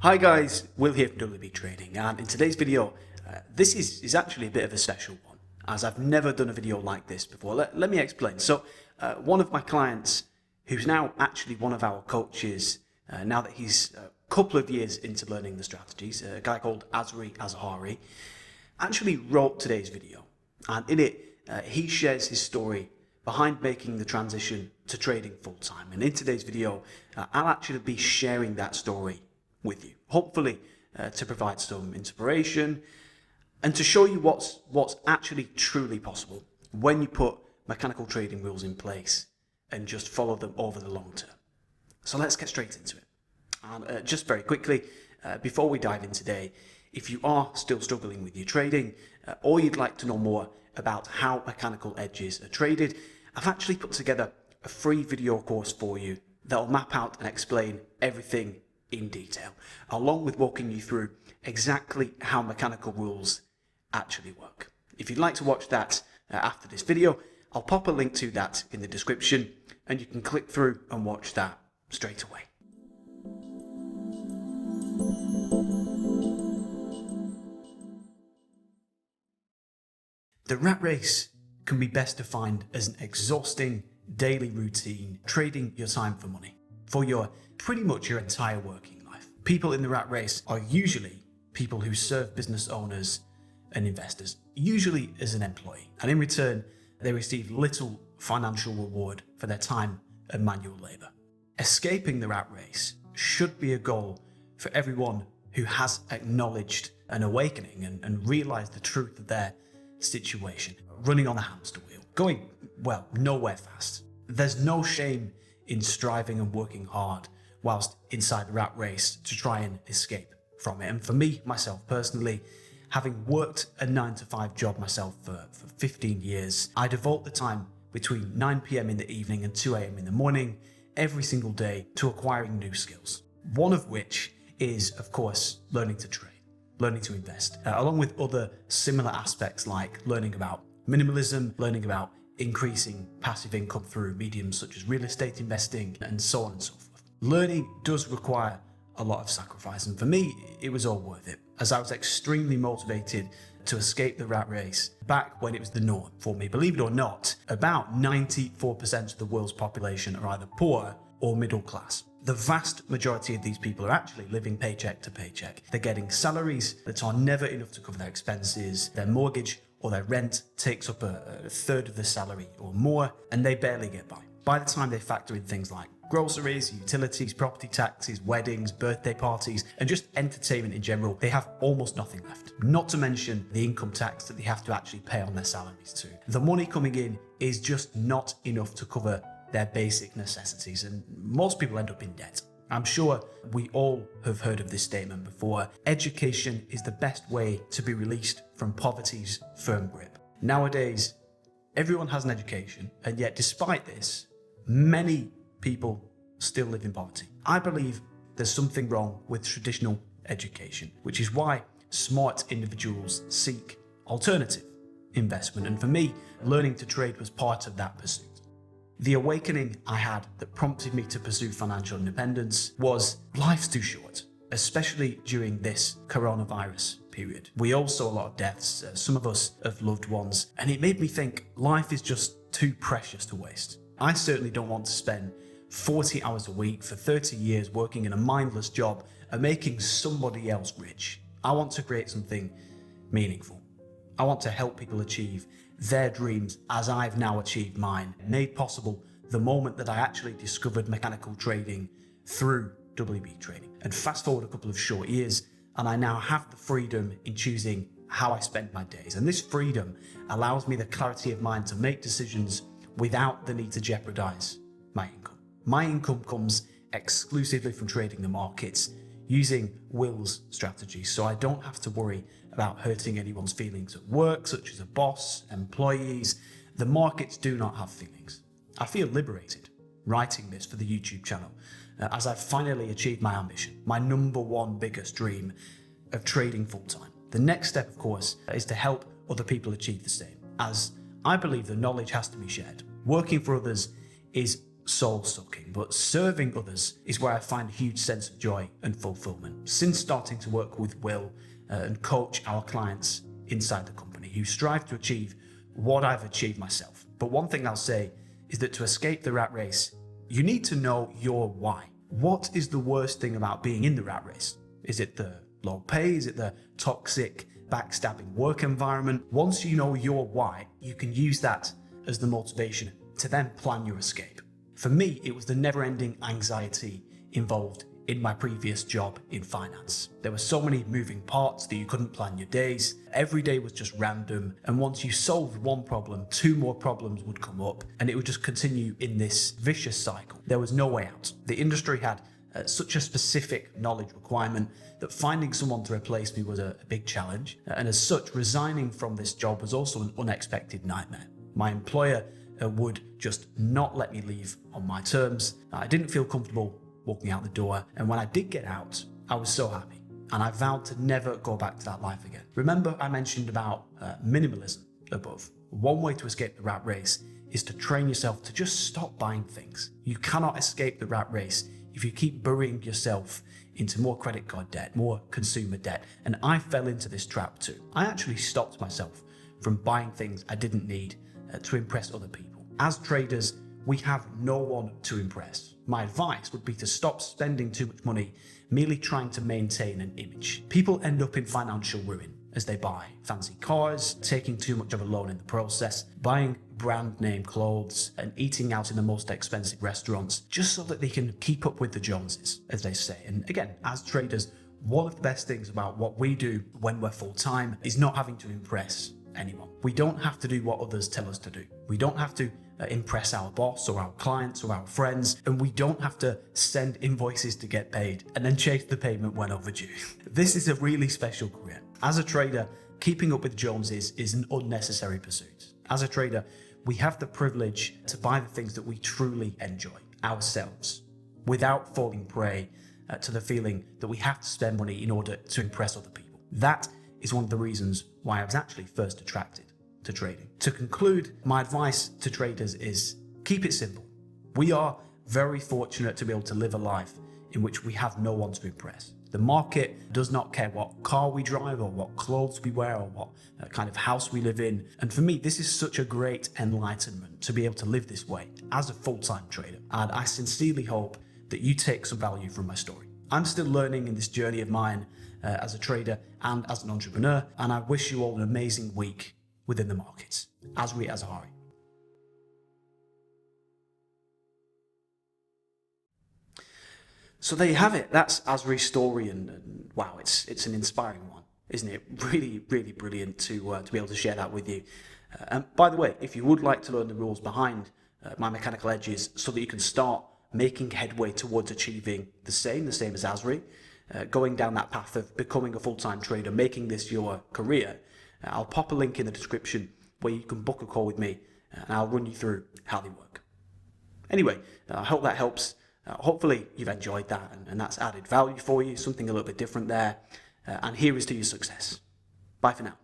Hi guys, Will here from WB Trading, and in today's video, this is actually a bit of a special one, as I've never done a video like this before. Let me explain. So, one of my clients, who's now actually one of our coaches, now that he's a couple of years into learning the strategies, a guy called Azri, actually wrote today's video, and in it, he shares his story behind making the transition to trading full-time. And in today's video, I'll actually be sharing that story with you, hopefully to provide some inspiration and to show you what's actually truly possible when you put mechanical trading rules in place and just follow them over the long term. So let's get straight into it. And just very quickly, before we dive in today, if you are still struggling with your trading or you'd like to know more about how mechanical edges are traded, I've actually put together a free video course for you that will map out and explain everything in detail, along with walking you through exactly how mechanical rules actually work. If you'd like to watch that after this video, I'll pop a link to that in the description and you can click through and watch that straight away. The rat race can be best defined as an exhausting daily routine, trading your time for money for pretty much your entire working life. People in the rat race are usually people who serve business owners and investors, usually as an employee, and in return they receive little financial reward for their time and manual labor. Escaping the rat race should be a goal for everyone who has acknowledged an awakening and realized the truth of their situation, running on a hamster wheel, going, well, nowhere fast. There's no shame in striving and working hard whilst inside the rat race to try and escape from it. And for me, myself personally, having worked a 9-to-5 job myself for 15 years, I devote the time between 9 p.m. in the evening and 2 a.m. in the morning every single day to acquiring new skills. One of which is, of course, learning to trade, learning to invest, along with other similar aspects like learning about minimalism, learning about increasing passive income through mediums such as real estate investing, and so on and so forth. Learning does require a lot of sacrifice, and for me, it was all worth it, as I was extremely motivated to escape the rat race back when it was the norm for me. Believe it or not, about 94% of the world's population are either poor or middle class. The vast majority of these people are actually living paycheck to paycheck. They're getting salaries that are never enough to cover their expenses. Their mortgage or their rent takes up a third of the salary or more, and they barely get by. By the time they factor in things like groceries, utilities, property taxes, weddings, birthday parties, and just entertainment in general, they have almost nothing left. Not to mention the income tax that they have to actually pay on their salaries too. The money coming in is just not enough to cover their basic necessities, and most people end up in debt. I'm sure we all have heard of this statement before. Education is the best way to be released from poverty's firm grip. Nowadays, everyone has an education, and yet despite this, many people still live in poverty. I believe there's something wrong with traditional education, which is why smart individuals seek alternative investment. And for me, learning to trade was part of that pursuit. The awakening I had that prompted me to pursue financial independence was life's too short, especially during this coronavirus period. We all saw a lot of deaths, some of us of loved ones, and it made me think life is just too precious to waste. I certainly don't want to spend 40 hours a week for 30 years working in a mindless job and making somebody else rich. I want to create something meaningful. I want to help people achieve their dreams as I've now achieved mine, made possible the moment that I actually discovered mechanical trading through WB Trading. And fast forward a couple of short years, and I now have the freedom in choosing how I spend my days. And this freedom allows me the clarity of mind to make decisions without the need to jeopardize my income. My income comes exclusively from trading the markets using Will's strategies, so I don't have to worry about hurting anyone's feelings at work, such as a boss, employees. The markets do not have feelings. I feel liberated writing this for the YouTube channel, as I've finally achieved my ambition, my number one biggest dream of trading full-time. The next step, of course, is to help other people achieve the same, as I believe the knowledge has to be shared. Working for others is soul-sucking, but serving others is where I find a huge sense of joy and fulfillment. Since starting to work with Will and coach our clients inside the company who strive to achieve what I've achieved myself. But one thing I'll say is that to escape the rat race, you need to know your why. What is the worst thing about being in the rat race? Is it the low pay? Is it the toxic, backstabbing work environment? Once you know your why, you can use that as the motivation to then plan your escape. For me, it was the never-ending anxiety involved in my previous job in finance. There were so many moving parts that you couldn't plan your days. Every day was just random. And once you solved one problem, two more problems would come up and it would just continue in this vicious cycle. There was no way out. The industry had such a specific knowledge requirement that finding someone to replace me was a big challenge. And as such, resigning from this job was also an unexpected nightmare. My employer would just not let me leave on my terms. I didn't feel comfortable walking out the door, and when I did get out, I was so happy, and I vowed to never go back to that life again. Remember I mentioned about minimalism above. One way to escape the rat race is to train yourself to just stop buying things. You cannot escape the rat race if you keep burying yourself into more credit card debt, more consumer debt, and I fell into this trap too. I actually stopped myself from buying things I didn't need to impress other people. As traders, we have no one to impress. My advice would be to stop spending too much money merely trying to maintain an image. People end up in financial ruin as they buy fancy cars, taking too much of a loan in the process, buying brand name clothes, and eating out in the most expensive restaurants just so that they can keep up with the Joneses, as they say. And again, as traders, one of the best things about what we do when we're full-time is not having to impress anyone. We don't have to do what others tell us to do. We don't have to impress our boss or our clients or our friends, and we don't have to send invoices to get paid and then chase the payment when overdue. This is a really special career. As a trader, keeping up with Joneses is an unnecessary pursuit. As a trader, we have the privilege to buy the things that we truly enjoy ourselves without falling prey to the feeling that we have to spend money in order to impress other people. That is one of the reasons why I was actually first attracted to trading. To conclude, my advice to traders is keep it simple. We are very fortunate to be able to live a life in which we have no one to impress. The market does not care what car we drive or what clothes we wear or what kind of house we live in. And for me, this is such a great enlightenment to be able to live this way as a full-time trader. And I sincerely hope that you take some value from my story. I'm still learning in this journey of mine as a trader and as an entrepreneur, and I wish you all an amazing week within the markets. Azri Azri. So there you have it. That's Azri's story, and wow, it's an inspiring one, isn't it? Really, really brilliant to be able to share that with you. And by the way, if you would like to learn the rules behind my mechanical edges so that you can start making headway towards achieving the same as Azri, going down that path of becoming a full-time trader, making this your career, I'll pop a link in the description where you can book a call with me and I'll run you through how they work. Anyway, I hope that helps. Hopefully you've enjoyed that and that's added value for you, something a little bit different there. And here is to your success. Bye for now.